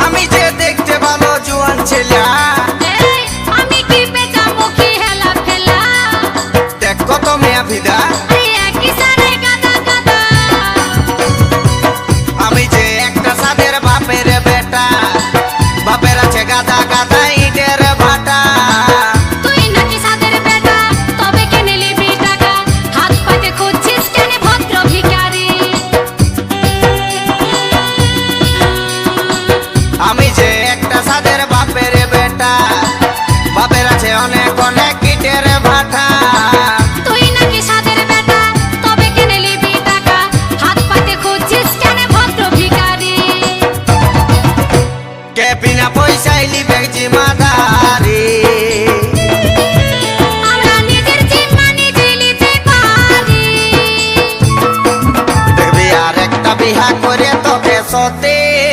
আমি যে দেখতে ভালো জোয়ান ছেলা, আমি কি পেটা মুখী হেলা ফেলা, দেখ কত মেয়া ভিদা। একই সারে গাদা গাদা, আমি যে একটা সাদের বাপের বেটা, বাপের আছে গাদা গাদা ইটের ভাটা। তুই নাকি সাদের বেটা, তবে কেনে নিবি টাকা, হাত পাতে খুঁজছিস কেন ভদ্র ভিখারি। আমি যে একটা সাদের বাপের বেটা, বাপের আছে অনেক অনেক ইটের ভাটা। তুই নাকি সাদের বেটা, তবে কেনে নিবি টাকা, হাত পাতে খুঁজছিস কেন ভদ্র ভিখারি। কে বিনা পয়সায় লিবে জি মাথা